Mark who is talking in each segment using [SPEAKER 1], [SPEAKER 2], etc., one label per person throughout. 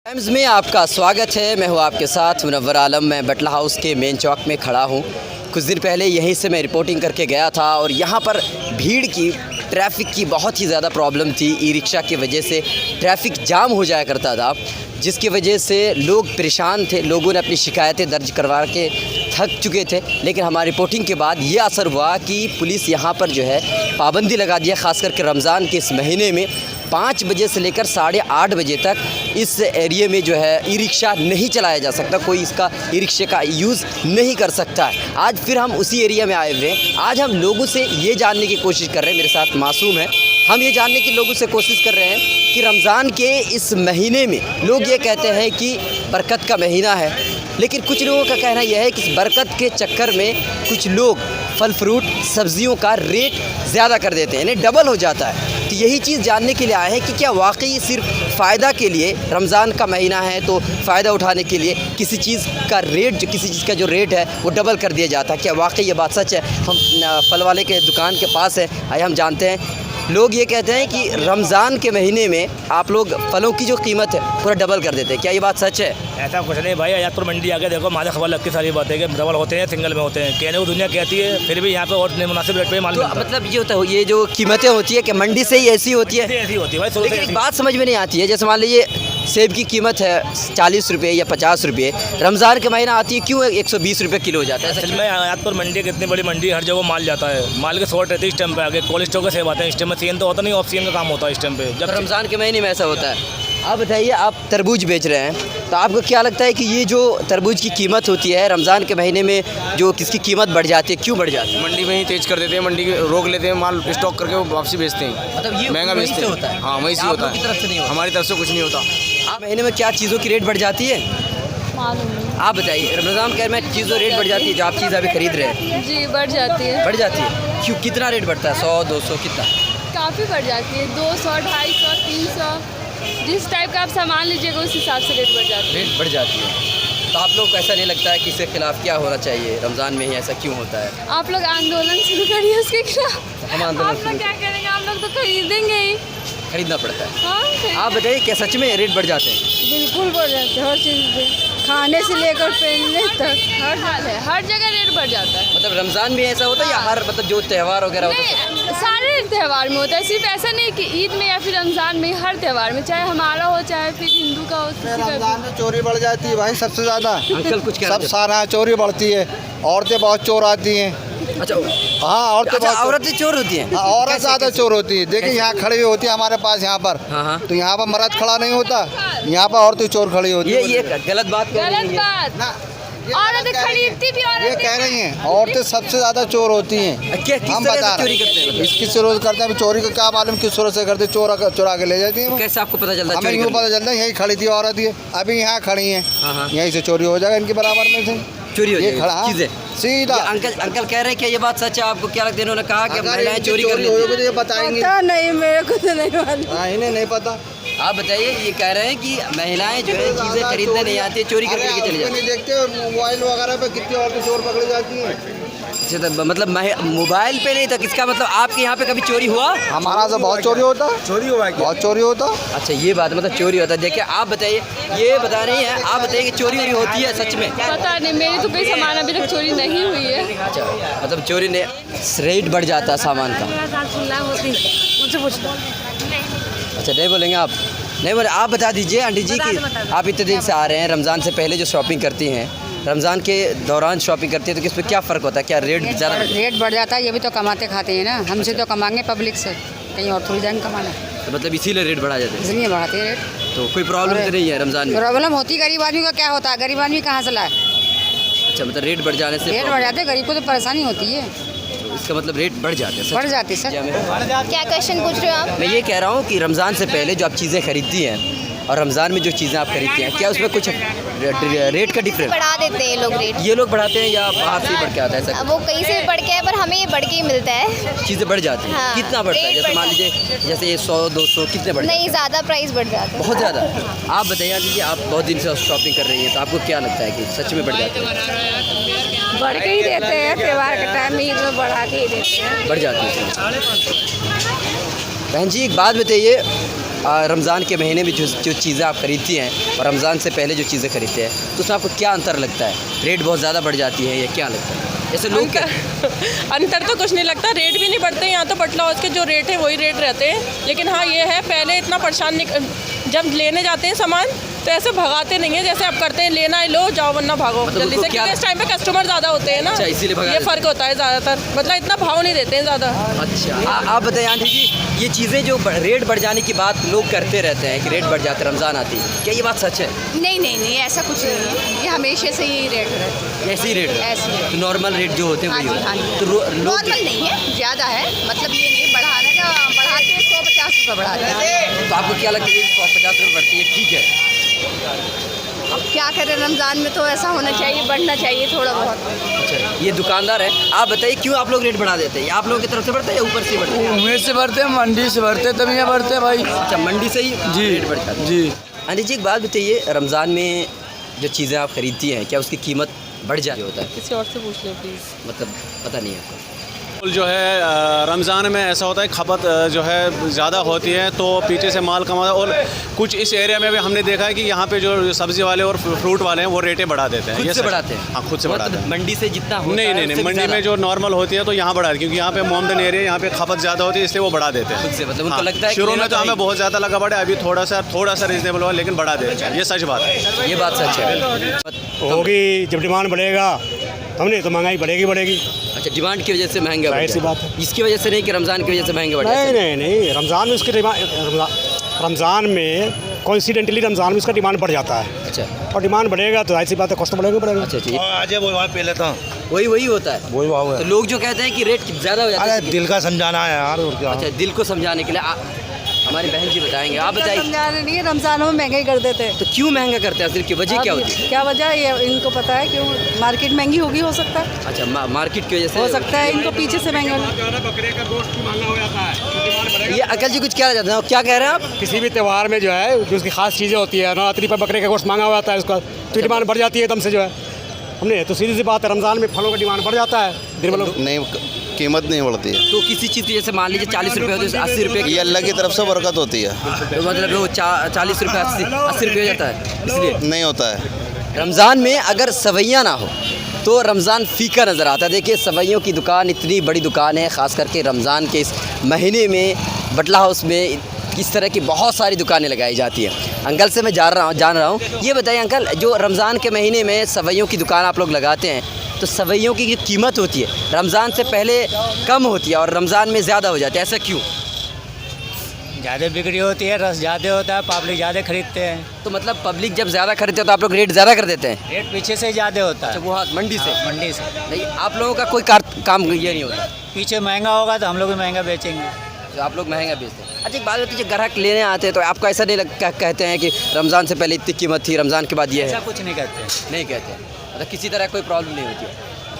[SPEAKER 1] Times में आपका स्वागत है। मैं हूं आपके साथ मुनव्वर आलम। मैं बटला हाउस के मेन चौक में खड़ा हूं। कुछ दिन पहले यहीं से मैं रिपोर्टिंग करके गया था और यहां पर भीड़ की, ट्रैफिक की बहुत ही ज़्यादा प्रॉब्लम थी। ई रिक्शा की वजह से ट्रैफिक जाम हो जाया करता था, जिसकी वजह से लोग परेशान थे। लोगों ने अपनी शिकायतें दर्ज करवा के थक चुके थे। लेकिन हमारी रिपोर्टिंग के बाद ये असर हुआ कि पुलिस यहाँ पर जो है पाबंदी लगा दिया। ख़ास करके रमज़ान के इस महीने में 5 बजे से लेकर 8:30 बजे तक इस एरिए में जो है ई रिक्शा नहीं चलाया जा सकता। कोई इसका ई रिक्शे का यूज़ नहीं कर सकता है। आज फिर हम उसी एरिया में आए हुए हैं। आज हम लोगों से ये जानने की कोशिश कर रहे हैं, मेरे साथ मासूम है, हम ये जानने की लोगों से कोशिश कर रहे हैं कि रमज़ान के इस महीने में लोग ये कहते हैं कि बरकत का महीना है, लेकिन कुछ लोगों का कहना यह है कि इस बरकत के चक्कर में कुछ लोग फल फ्रूट सब्जियों का रेट ज़्यादा कर देते हैं, यानी डबल हो जाता है। तो यही चीज़ जानने के लिए आए हैं कि क्या वाकई सिर्फ फ़ायदा के लिए रमज़ान का महीना है तो फ़ायदा उठाने के लिए किसी चीज़ का रेट, किसी चीज़ का जो रेट है वो डबल कर दिया जाता है। क्या वाकई ये बात सच है? हम फल वाले के दुकान के पास है, आइए हम जानते हैं। लोग ये कहते हैं कि रमज़ान के महीने में आप लोग फलों की जो कीमत है पूरा डबल कर देते हैं। क्या ये बात सच है?
[SPEAKER 2] ऐसा कुछ नहीं भाई, आजादपुर मंडी आके देखो, मालिक खबर लगती सारी बातें कि डबल होते हैं, सिंगल में होते हैं। कहने को दुनिया कहती है, फिर भी यहाँ पे और मुनासिब रेट पे माल
[SPEAKER 1] तो
[SPEAKER 2] मिलता है।
[SPEAKER 1] मतलब ये होता है, ये जो कीमतें होती है कि मंडी से ही ऐसी होती है?
[SPEAKER 2] ऐसी होती है भाई।
[SPEAKER 1] लेकिन एक बात समझ में नहीं आती है, जैसे मान लीजिए सेब की कीमत है 40 रुपये या 50 रुपये, रमज़ान के महीना आती है क्यों 120 रुपये किलो हो जाता है?
[SPEAKER 2] असल में आजादपुर मंडी कितनी बड़ी मंडी है, हर जगह माल जाता है। माल की शॉर्ट रहती है इस टाइम पे। आगे कोल्ड स्टोर के सेब आते हैं इस टाइम में। सीजन तो होता नहीं, ऑफ सीजन का काम होता है इस टाइम पे। जब
[SPEAKER 1] रमज़ान के महीने में ऐसा होता है। आप बताइए, आप तरबूज बेच रहे हैं, तो आपको क्या लगता है कि ये जो तरबूज की कीमत होती है रमज़ान के महीने में, जो किसकी कीमत बढ़ जाती है, क्यों बढ़ जाती है?
[SPEAKER 3] मंडी में ही तेज कर देते हैं, मंडी रोक लेते हैं, माल स्टॉक करके वो वापसी बेचते हैं।
[SPEAKER 1] मतलब ये
[SPEAKER 3] महंगा
[SPEAKER 1] वहीं
[SPEAKER 3] बेचते
[SPEAKER 1] से
[SPEAKER 3] हैं।
[SPEAKER 1] होता है?
[SPEAKER 3] हाँ, वहीं से
[SPEAKER 1] आप
[SPEAKER 3] होता
[SPEAKER 1] लोग की तरफ से नहीं
[SPEAKER 3] है,
[SPEAKER 1] होता?
[SPEAKER 3] हमारी तरफ से कुछ नहीं होता।
[SPEAKER 1] आप महीने में क्या चीज़ों की रेट बढ़ जाती है?
[SPEAKER 4] मालूम नहीं।
[SPEAKER 1] आप बताइए, रमज़ान के में चीज़ों रेट बढ़ जाती है, जो आप चीज़ अभी खरीद रहे हैं
[SPEAKER 4] जी बढ़ जाती है,
[SPEAKER 1] बढ़ जाती है? क्यों, कितना रेट बढ़ता है? 100 200 कितना?
[SPEAKER 4] काफ़ी बढ़ जाती है। 200 250 300, जिस टाइप का आप सामान लीजिएगा उस हिसाब से रेट बढ़ जाती है।
[SPEAKER 1] रेट बढ़ जाती है। तो आप लोग को ऐसा नहीं लगता है कि इसके खिलाफ क्या होना चाहिए? रमज़ान में ही ऐसा क्यों होता है?
[SPEAKER 4] आप लोग आंदोलन शुरू करिए उसके खिलाफ।
[SPEAKER 1] हम आंदोलन
[SPEAKER 4] आप लोग क्या करेंगे? आप लोग तो खरीदेंगे ही।
[SPEAKER 1] खरीदना पड़ता है।
[SPEAKER 4] हाँ खरीदेंगे।
[SPEAKER 1] आप बताइए, क्या सच में रेट बढ़ जाते हैं?
[SPEAKER 4] बिल्कुल बढ़ जाते हैं, हर चीज़ पे, खाने से लेकर पहनने तक हर हाल है, हर जगह रेट बढ़ जाता है।
[SPEAKER 1] मतलब रमज़ान में ऐसा होता है या हर, मतलब जो त्यौहार वगैरह होता है?
[SPEAKER 4] नहीं, सारे त्योहार में होता है, सिर्फ ऐसा नहीं कि ईद में या फिर रमज़ान में, हर त्यौहार में, चाहे हमारा हो चाहे फिर हिंदू का हो, किसी का भी।
[SPEAKER 5] रमजान में चोरी बढ़ जाती है भाई, सबसे ज़्यादा।
[SPEAKER 1] अंकल कुछ कह
[SPEAKER 5] सब
[SPEAKER 1] रहे थे?
[SPEAKER 5] सारा चोरी बढ़ती है, औरतें बहुत चोर आती हैं।
[SPEAKER 1] अच्छा
[SPEAKER 5] हाँ, औरतें
[SPEAKER 1] अच्छा,
[SPEAKER 5] बहुत
[SPEAKER 1] औरतें चोर होती हैं?
[SPEAKER 5] हाँ, औरत
[SPEAKER 1] कैसे-
[SPEAKER 5] ज़्यादा
[SPEAKER 1] कैसे?
[SPEAKER 5] चोर होती है। देखिए यहाँ खड़ी हुई होती है हमारे पास यहाँ पर,
[SPEAKER 1] हाँ हाँ,
[SPEAKER 5] तो यहाँ पर मर्द खड़ा नहीं होता, यहाँ पर औरतें चोर खड़ी होती है।
[SPEAKER 1] ये गलत बात कह रही
[SPEAKER 4] गलत
[SPEAKER 1] है।
[SPEAKER 4] बात।
[SPEAKER 5] ना, ये
[SPEAKER 4] औरतें
[SPEAKER 5] कह रही हैं।
[SPEAKER 4] खरीदती भी,
[SPEAKER 5] ये
[SPEAKER 4] औरतें
[SPEAKER 5] कह रही हैं औरतें सबसे ज़्यादा चोर होती हैं।
[SPEAKER 1] क्या, किस
[SPEAKER 5] हम
[SPEAKER 1] तरह
[SPEAKER 5] बता
[SPEAKER 1] से चोरी
[SPEAKER 5] रहे
[SPEAKER 1] करते
[SPEAKER 5] हैं,
[SPEAKER 1] हैं?
[SPEAKER 5] इसकी सूरत करते हैं। चोरी का क्या मालूम किस सूरत से करते, चोरा के ले जाती हैं।
[SPEAKER 1] कैसे आपको पता चलता है
[SPEAKER 5] हमें
[SPEAKER 1] चोरी
[SPEAKER 5] यूँ
[SPEAKER 1] करने?
[SPEAKER 5] पता चलता है, यही खड़ी थी औरत, ये अभी यहाँ खड़ी हैं,
[SPEAKER 1] हाँ हाँ,
[SPEAKER 5] यहीं से चोरी हो जाएगा इनके बराबर में से।
[SPEAKER 1] चोरी हो
[SPEAKER 5] ये
[SPEAKER 1] जाएगी
[SPEAKER 5] खड़ा
[SPEAKER 1] चीज़ें।
[SPEAKER 5] सीधा।
[SPEAKER 1] ये अंकल कह रहे हैं कि ये बात सच है? आपको क्या लगता है? इन्होंने कहा कि
[SPEAKER 5] अगर
[SPEAKER 1] महिलाएं
[SPEAKER 5] इनकी
[SPEAKER 1] चोरी कर लेती
[SPEAKER 5] होगी तो ये बताएंगे।
[SPEAKER 4] पता नहीं, मेरे को तो नहीं मालूम।
[SPEAKER 5] हाँ, इन्हें नहीं पता।
[SPEAKER 1] हैं। आप बताइए, ये कह रहे हैं कि महिलाएं जो है चीज़ें खरीदने नहीं आती, चोरी करके लेके चली जाती
[SPEAKER 5] नहीं देखते, और मोबाइल वगैरह पे कितनी औरतें चोर पकड़ी जाती हैं।
[SPEAKER 1] हैं। अच्छा, तो मतलब मोबाइल पे नहीं था, किसका मतलब आपके यहाँ पे कभी चोरी हुआ?
[SPEAKER 5] हमारा तो बहुत चोरी होता,
[SPEAKER 3] चोरी हुआ है
[SPEAKER 5] बहुत चोरी होता।
[SPEAKER 1] अच्छा, ये बात मतलब चोरी होता है। देखिए आप बताइए, ये बता रही हैं, आप बताइए कि चोरी वोरी होती है सच में?
[SPEAKER 4] पता नहीं, मेरी तो कोई सामान अभी तक चोरी नहीं हुई है।
[SPEAKER 1] अच्छा, मतलब चोरी ने रेट बढ़ जाता है सामान का।
[SPEAKER 4] मुझसे पूछ लो।
[SPEAKER 1] अच्छा, नहीं बोलेंगे आप? नहीं बोले। आप बता दीजिए आंटी जी कि आप इतने दिन से आ रहे हैं, रमज़ान से पहले जो शॉपिंग करती हैं, रमज़ान के दौरान शॉपिंग करती है, तो किस पे क्या फ़र्क होता है? क्या रेट ज़्यादा?
[SPEAKER 6] रेट बढ़ जाता है, ये भी तो कमाते खाते हैं ना, हमसे तो कमाएंगे पब्लिक से, कहीं और थोड़ी जाएंगे कमाना,
[SPEAKER 1] तो मतलब इसीलिए रेट बढ़ा जाते हैं?
[SPEAKER 6] इसलिए बढ़ाते हैं रेट।
[SPEAKER 1] तो कोई प्रॉब्लम तो नहीं है रमज़ान में?
[SPEAKER 6] प्रॉब्लम होती गरीब आदमी का, क्या होता है गरीब आदमी कहाँ से लाए?
[SPEAKER 1] अच्छा, मतलब रेट बढ़ जाने से
[SPEAKER 6] रेट बढ़ जाते हैं, गरीब को तो परेशानी होती है,
[SPEAKER 1] तो इसका मतलब रेट बढ़ जाते हैं?
[SPEAKER 6] बढ़ जाती है सर।
[SPEAKER 7] क्या क्वेश्चन पूछ रहे हो आप?
[SPEAKER 1] मैं ये कह रहा हूँ कि रमज़ान से पहले जो आप चीज़ें खरीदती हैं और रमज़ान में जो चीज़ें आप खरीदती हैं, क्या उसमें कुछ रेट का डिफरेंस?
[SPEAKER 7] बढ़ा देते हैं ये लोग रेट।
[SPEAKER 1] ये लोग बढ़ाते हैं या बाहर से ही बढ़ के आता है? ऐसा
[SPEAKER 7] वो कहीं से भी बढ़ के है, पर हमें ये बढ़ के ही मिलता है।
[SPEAKER 1] चीज़ें बढ़ जाती हैं?
[SPEAKER 7] हाँ,
[SPEAKER 1] कितना बढ़ता है?
[SPEAKER 7] रेट
[SPEAKER 1] जैसे मान
[SPEAKER 7] बढ़ता
[SPEAKER 1] लीजिए, जैसे ये 100 200 कितने बढ़ जाते
[SPEAKER 7] नहीं, ज़्यादा प्राइस बढ़ जाता
[SPEAKER 1] हैं?
[SPEAKER 7] है।
[SPEAKER 1] बहुत ज़्यादा? आप बताइए आंटी जी, आप बहुत दिन से शॉपिंग कर रही हैं, तो आपको क्या लगता है कि सच में बढ़ जाते हैं?
[SPEAKER 4] बढ़ के ही देते हैं, त्योहार के टाइम में ईद में बढ़ा के ही देते हैं।
[SPEAKER 1] बढ़ जाती है? बहन जी, एक बात बताइए, रमज़ान के महीने में जो चीज़ें आप खरीदती हैं और रमज़ान से पहले जो चीज़ें खरीदते हैं तो उसमें आपको क्या अंतर लगता है? रेट बहुत ज़्यादा बढ़ जाती है या क्या लगता है? जैसे लोग
[SPEAKER 8] अंतर तो कुछ नहीं लगता, रेट भी नहीं बढ़ते यहाँ तो बटला हाउस के जो रेट है वही रेट रहते हैं। लेकिन हाँ ये है, पहले इतना परेशान नहीं, जब लेने जाते हैं सामान तो ऐसे भगाते नहीं है जैसे आप करते हैं, लेना है लो जाओ वरना भागो
[SPEAKER 1] मतलब
[SPEAKER 8] जल्दी से, क्योंकि इस टाइम पे कस्टमर ज़्यादा होते हैं ना।
[SPEAKER 1] अच्छा, इसीलिए भगा
[SPEAKER 8] ये
[SPEAKER 1] देते
[SPEAKER 8] फ़र्क होता है ज़्यादातर, मतलब इतना भाव नहीं देते हैं ज़्यादा।
[SPEAKER 1] अच्छा, आप बताएं आंटी जी, ये चीज़ें जो रेट बढ़ जाने की बात लोग करते रहते हैं कि रेट बढ़ जाते हैं रमज़ान आती है, क्या ये बात सच है?
[SPEAKER 6] नहीं ऐसा कुछ नहीं है, ये हमेशा से ही रेट रहता है।
[SPEAKER 1] ऐसे ही रेट है?
[SPEAKER 6] ऐसे ही है।
[SPEAKER 1] तो नॉर्मल रेट जो होते हैं वही होते हैं? तो लोग
[SPEAKER 6] नॉर्मल नहीं है, ज़्यादा है, मतलब ये नहीं बढ़ाने का, बढ़ाते हैं 150 रुपये बढ़ाते हैं।
[SPEAKER 1] तो आपको क्या लगता है ये 150 रुपये बढ़ती है ठीक है?
[SPEAKER 6] अब क्या करें, रमज़ान में तो ऐसा होना चाहिए, बढ़ना चाहिए थोड़ा बहुत।
[SPEAKER 1] अच्छा, ये दुकानदार है, आप बताइए क्यों आप लोग रेट बढ़ा देते हैं? आप लोगों की तरफ से बढ़ता है या ऊपर से बढ़ता है?
[SPEAKER 3] उम्मीद से बढ़ते हैं, मंडी से बढ़ते हैं, तभी यहाँ बढ़ते हैं भाई।
[SPEAKER 1] अच्छा, मंडी से ही
[SPEAKER 3] जी
[SPEAKER 1] रेट बढ़ता है?
[SPEAKER 3] जी।
[SPEAKER 1] आंटी जी एक बात बताइए, रमज़ान में जो चीज़ें आप खरीदती हैं क्या उसकी कीमत बढ़ जाती होता है?
[SPEAKER 8] किसी और से पूछ लो प्लीज़।
[SPEAKER 1] मतलब पता नहीं है आपको?
[SPEAKER 9] जो है रमज़ान में ऐसा होता है खपत जो है ज़्यादा होती है तो पीछे से माल कमाता है। और कुछ इस एरिया में भी हमने देखा है कि यहाँ पे जो सब्ज़ी वाले और फ्रूट वाले हैं वो रेटें बढ़ा देते हैं।
[SPEAKER 1] खुद से बढ़ाते हैं?
[SPEAKER 9] हाँ, खुद से बढ़ाते हैं।
[SPEAKER 1] मंडी से जितना होता है
[SPEAKER 9] नहीं, मंडी में जो नॉर्मल होती है तो यहाँ बढ़ा, क्योंकि यहाँ पे मोमडन एरिया, यहाँ पे खपत ज़्यादा होती है इसलिए वो बढ़ा देते हैं
[SPEAKER 1] खुद से। मतलब उनको लगता है
[SPEAKER 9] शुरू में तो हमें बहुत ज़्यादा लगा पड़े, अभी थोड़ा सा रीजनेबल हुआ, लेकिन बढ़ा देते हैं। ये सच बात है,
[SPEAKER 1] ये बात सच है।
[SPEAKER 10] होगी, जब डिमांड बढ़ेगा तब नहीं तो महंगाई बढ़ेगी।
[SPEAKER 1] अच्छा, डिमांड की वजह से महंगा
[SPEAKER 10] जाहिर सी बात है।
[SPEAKER 1] इसकी वजह से नहीं कि रमज़ान की वजह से महंगे बढ़ जाते हैं?
[SPEAKER 10] नहीं, रमज़ान में उसकी रमज़ान में कोइंसिडेंटली रमज़ान में उसका डिमांड बढ़ जाता है।
[SPEAKER 1] अच्छा,
[SPEAKER 10] और डिमांड बढ़ेगा तो जाहिर सी बात है कॉस्ट बढ़ेगा।
[SPEAKER 1] अच्छा,
[SPEAKER 3] आज वो वहाँ पे लेता
[SPEAKER 1] वही होता है।
[SPEAKER 3] वही वहाँ
[SPEAKER 1] तो लोग जो कहते हैं कि रेट ज़्यादा हो जाता है,
[SPEAKER 3] दिल का समझाना है यार, और क्या।
[SPEAKER 1] अच्छा, दिल को समझाने के लिए हमारी बहन जी बताएंगे। आप बताइए।
[SPEAKER 6] समझाने नहीं, रमज़ान में महंगाई कर देते हैं।
[SPEAKER 1] तो क्यों महंगा करते हैं? दिल की वजह क्या होती है?
[SPEAKER 6] क्या वजह है ये इनको पता है, क्यों मार्केट महंगी होगी, हो सकता है।
[SPEAKER 1] अच्छा, मार्केट की वजह से
[SPEAKER 6] हो सकता है इनको पीछे से महंगा।
[SPEAKER 10] बकरे का गोश्त महंगा हो जाता है।
[SPEAKER 1] ये अकल जी कुछ क्या जाता है, क्या कह रहे हैं आप?
[SPEAKER 10] किसी भी त्यौहार में जो है जो उसकी खास चीज़ें होती है, नवरात्रि पर बकरे का गोश्त महंगा हो जाता है, उसका तो डिमांड बढ़ जाती है एकदम से जो है। हमने तो सीधी सी बात है, रमज़ान में फलों का डिमांड बढ़ जाता है, दिन भर
[SPEAKER 5] नहीं, कीमत नहीं बढ़ती है।
[SPEAKER 1] तो किसी चीज़ की जैसे मान लीजिए 40 रुपये होते हैं, 80 रुपये,
[SPEAKER 5] ये अल्लाह की तरफ से बरकत होती है,
[SPEAKER 1] तो मतलब वो 40 रुपये 80 रुपये हो जाता है, इसलिए
[SPEAKER 5] नहीं होता है।
[SPEAKER 1] रमज़ान में अगर सवैयाँ ना हो तो रमज़ान फीका नज़र आता है। देखिए सवैयों की दुकान इतनी बड़ी दुकान है, ख़ास करके रमज़ान के इस महीने में बटला हाउस में इस तरह की बहुत सारी दुकानें लगाई जाती हैं। अंकल से मैं जान रहा हूँ, ये बताइए अंकल, जो रमज़ान के महीने में सवैयों की दुकान आप लोग लगाते हैं तो सवैयों की जो कीमत होती है रमज़ान से पहले कम होती है और रमज़ान में ज़्यादा हो जाती है, ऐसा क्यों?
[SPEAKER 11] ज़्यादा बिक्री होती है, रस ज़्यादा होता है, पब्लिक ज़्यादा खरीदते हैं।
[SPEAKER 1] तो मतलब पब्लिक जब ज़्यादा खरीदते हैं तो आप लोग रेट ज़्यादा कर देते हैं?
[SPEAKER 11] रेट पीछे से ज़्यादा होता है।
[SPEAKER 1] अच्छा, वो हाँ, मंडी से?
[SPEAKER 11] मंडी से
[SPEAKER 1] नहीं, आप लोगों का कोई काम ये नहीं होता?
[SPEAKER 11] पीछे महंगा होगा तो हम लोग भी महंगा बेचेंगे,
[SPEAKER 1] तो आप लोग महंगा बेचते हैं। अच्छा, एक बात होती है, ग्राहक लेने आते हैं तो आपको ऐसा नहीं लगता, कहते हैं कि रमज़ान से पहले इतनी कीमत थी, रमज़ान के बाद ये है?
[SPEAKER 11] ऐसा कुछ नहीं कहते।
[SPEAKER 1] नहीं कहते, मतलब किसी तरह कोई प्रॉब्लम नहीं होती है।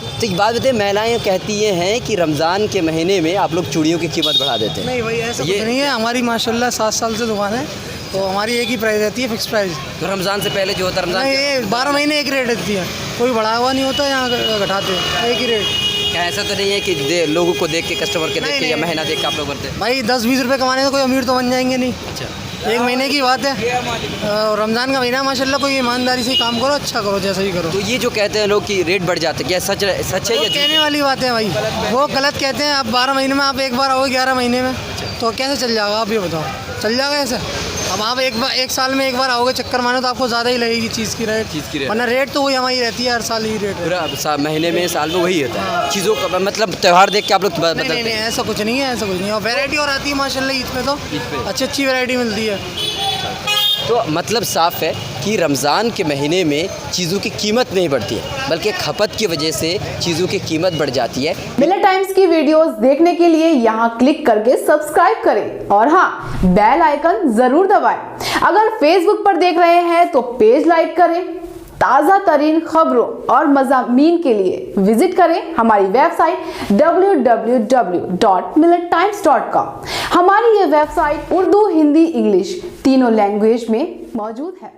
[SPEAKER 1] तो एक बात बताइए, महिलाएं कहती ये हैं कि रमज़ान के महीने में आप लोग चूड़ियों की कीमत बढ़ा देते हैं।
[SPEAKER 12] नहीं भाई, ऐसा कुछ नहीं है। हमारी माशाल्लाह 7 साल से दुकान है, तो हमारी एक ही प्राइस रहती है, फिक्स प्राइस।
[SPEAKER 1] तो रमज़ान से पहले जो होता है रमज़ान
[SPEAKER 12] ये 12 महीने एक रेट रहती है, कोई बढ़ा हुआ नहीं होता, यहाँ घटाते एक ही रेट।
[SPEAKER 1] क्या ऐसा तो नहीं है कि लोगों को देख के, कस्टमर के देख के या महीना देख के आप लोग करते हैं?
[SPEAKER 12] भाई 10-20 रुपये कमाने से कोई अमीर तो बन जाएंगे नहीं।
[SPEAKER 1] अच्छा,
[SPEAKER 12] एक महीने की बात है, रमज़ान का महीना माशाल्लाह, कोई ईमानदारी से काम करो, अच्छा करो, जैसा ही करो।
[SPEAKER 1] तो ये जो कहते हैं लोग कि रेट बढ़ जाते हैं, क्या सच है या
[SPEAKER 12] कहने वाली बात है भाई, वो गलत कहते हैं। अब 12 महीने में आप एक बार आओगे 11 महीने में, तो कैसे चल जाएगा? आप ये बताओ, चल जाएगा ऐसे? अब आप एक साल में एक बार आओगे चक्कर मारने तो आपको ज़्यादा ही लगेगी चीज़ की रेट, वरना रेट तो वही हमारी रहती है, हर साल ही रेट
[SPEAKER 1] पूरा महीने में, साल में वही होता है। चीज़ों का मतलब त्यौहार देख के आप लोग
[SPEAKER 12] नहीं, ऐसा कुछ नहीं है, ऐसा कुछ नहीं है। और वैरायटी और आती है माशाल्लाह, ईद पे तो अच्छी वैरायटी मिलती है।
[SPEAKER 1] तो मतलब साफ है कि रमज़ान के महीने में चीज़ों की कीमत नहीं बढ़ती है, बल्कि खपत की वजह से चीज़ों की कीमत बढ़ जाती है।
[SPEAKER 13] मिलत टाइम्स की वीडियोस देखने के लिए यहाँ क्लिक करके सब्सक्राइब करें और हाँ, बेल आइकन जरूर दबाएं। अगर फेसबुक पर देख रहे हैं तो पेज लाइक करें। ताज़ा तरीन खबरों और मज़ामीन के लिए विजिट करें हमारी वेबसाइट www.millettimes.com। हमारी ये वेबसाइट उर्दू, हिंदी, इंग्लिश तीनों लैंग्वेज में मौजूद है।